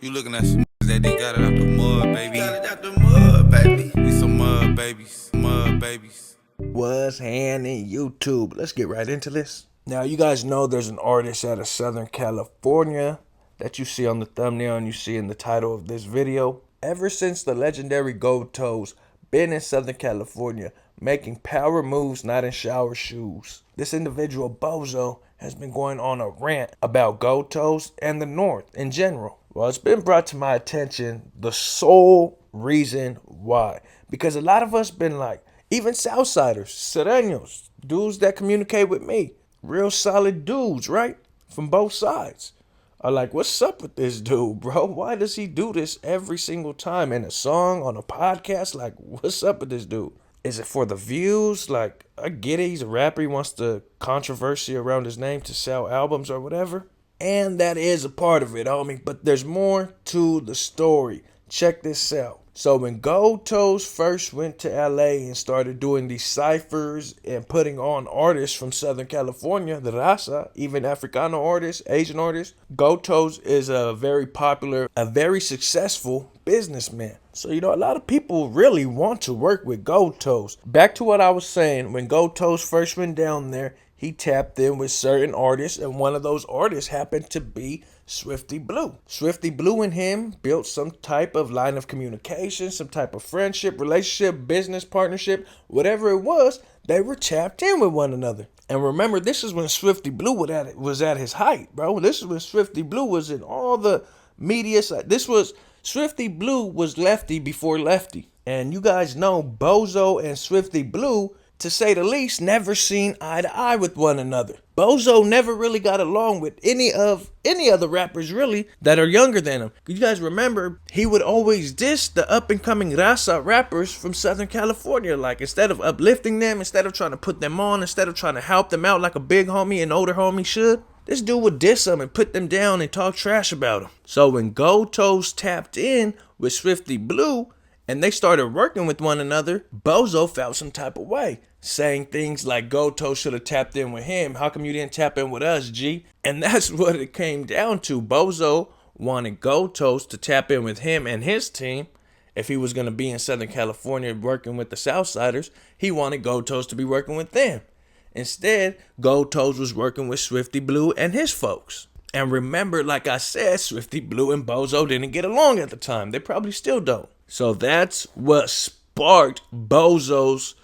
You looking at some that they got it out the mud, baby. Got it out the mud, baby. We some mud babies, mud babies. What's happening, YouTube? Let's get right into this. Now, you guys know there's an artist out of Southern California that you see on the thumbnail and you see in the title of this video. Ever since the legendary Goto's been in Southern California, making power moves not in shower shoes. This individual, Bozo, has been going on a rant about Goto's and the North in general. Well, it's been brought to my attention the sole reason why. Because a lot of us been like, even Southsiders, Serenios, dudes that communicate with me, real solid dudes, right? From both sides. Are like, what's up with this dude, bro? Why does he do this every single time in a song, on a podcast? Like, what's up with this dude? Is it for the views? Like, I get it, he's a rapper, he wants the controversy around his name to sell albums or whatever. And that is a part of it, homie. But there's more to the story. Check this out. So when Goto's first went to LA and started doing these ciphers and putting on artists from Southern California, the Raza, even Africano artists, Asian artists, Goto's is a very popular, a very successful businessman. So, a lot of people really want to work with Goto's. Back to what I was saying, when Goto's first went down there, he tapped in with certain artists, and one of those artists happened to be Swifty Blue. Swifty Blue and him built some type of line of communication, some type of friendship, relationship, business partnership, whatever it was, they were tapped in with one another. And remember, this is when Swifty Blue was at his height, bro. This is when Swifty Blue was in all the media side. Swifty Blue was lefty before lefty. And you guys know Bozo and Swifty Blue, to say the least, never seen eye to eye with one another. Bozo never really got along with any other rappers really that are younger than him. You guys remember, he would always diss the up and coming Raza rappers from Southern California. Like, instead of uplifting them, instead of trying to put them on, instead of trying to help them out like a big homie and older homie should, this dude would diss them and put them down and talk trash about them. So when Goto's tapped in with Swifty Blue, and they started working with one another, Bozo felt some type of way, saying things like, Goto should have tapped in with him. How come you didn't tap in with us, G? And that's what it came down to. Bozo wanted Goto's to tap in with him and his team. If he was going to be in Southern California working with the Southsiders, he wanted Goto's to be working with them. Instead, Goto's was working with Swifty Blue and his folks. And remember, like I said, Swifty Blue and Bozo didn't get along at the time. They probably still don't. So that's what sparked Bozo's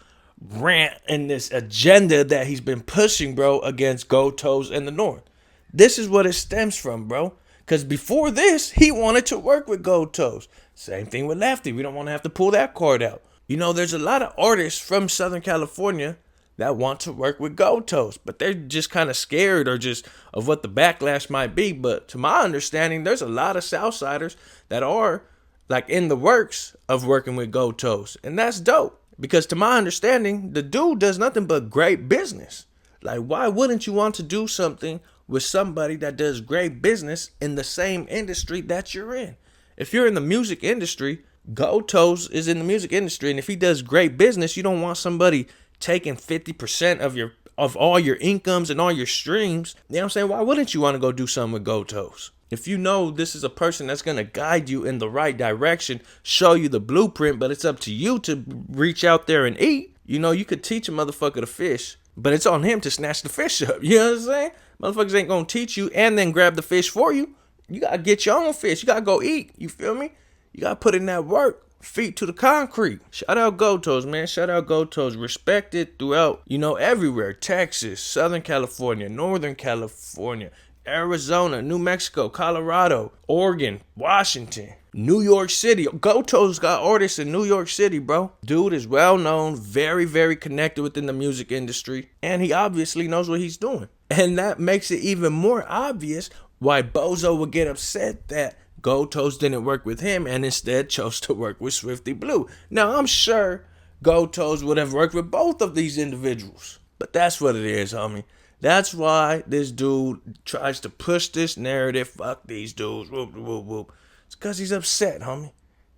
rant and this agenda that he's been pushing, bro, against Goto's and the North. This is what it stems from, bro. Because before this, he wanted to work with Goto's. Same thing with Lefty. We don't want to have to pull that card out. There's a lot of artists from Southern California that want to work with Goto's, but they're just kind of scared or just of what the backlash might be. But to my understanding, there's a lot of Southsiders that are like in the works of working with Goto's, and that's dope. Because to my understanding, the dude does nothing but great business. Like, why wouldn't you want to do something with somebody that does great business in the same industry that you're in? If you're in the music industry, Goto's is in the music industry, and if he does great business, you don't want somebody taking 50% of all your incomes and all your streams. You know what I'm saying? Why wouldn't you want to go do something with Goto's? If you know this is a person that's going to guide you in the right direction, show you the blueprint, but it's up to you to reach out there and eat. You could teach a motherfucker to fish, but it's on him to snatch the fish up. You know what I'm saying? Motherfuckers ain't going to teach you and then grab the fish for you. You got to get your own fish. You got to go eat. You feel me? You got to put in that work. Feet to the concrete. Shout out Goto's, man. Shout out Goto's. Respected throughout, everywhere. Texas, Southern California, Northern California, Arizona, New Mexico, Colorado, Oregon, Washington, New York City. Goto's got artists in New York City, bro. Dude is well known, very, very connected within the music industry, and he obviously knows what he's doing. And that makes it even more obvious why Bozo would get upset that Goto's didn't work with him and instead chose to work with Swifty Blue. Now, I'm sure Goto's would have worked with both of these individuals. But that's what it is, homie. That's why this dude tries to push this narrative. Fuck these dudes. Whoop, whoop, whoop. It's because he's upset, homie.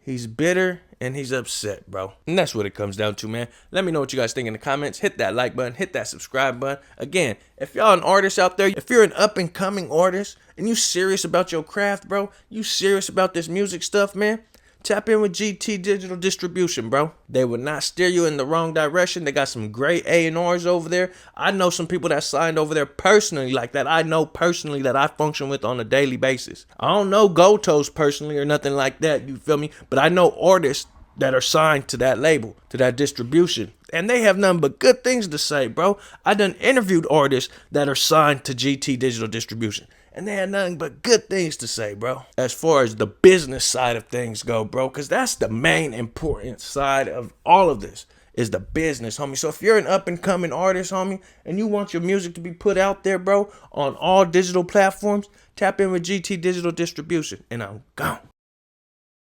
He's bitter and he's upset, bro. And that's what it comes down to, man. Let me know what you guys think in the comments. Hit that like button. Hit that subscribe button. Again, if y'all an artist out there, if you're an up-and-coming artist and you serious about your craft, bro, you serious about this music stuff, man, tap in with GT Digital Distribution, bro. They will not steer you in the wrong direction. They got some great A&Rs over there. I know some people that signed over there personally like that. I know personally that I function with on a daily basis. I don't know Gotos personally or nothing like that, you feel me? But I know artists that are signed to that label, to that distribution. And they have nothing but good things to say, bro. I done interviewed artists that are signed to GT Digital Distribution, and they had nothing but good things to say, bro. As far as the business side of things go, bro, because that's the main important side of all of this, is the business, homie. So if you're an up-and-coming artist, homie, and you want your music to be put out there, bro, on all digital platforms, tap in with GT Digital Distribution, and I'm gone.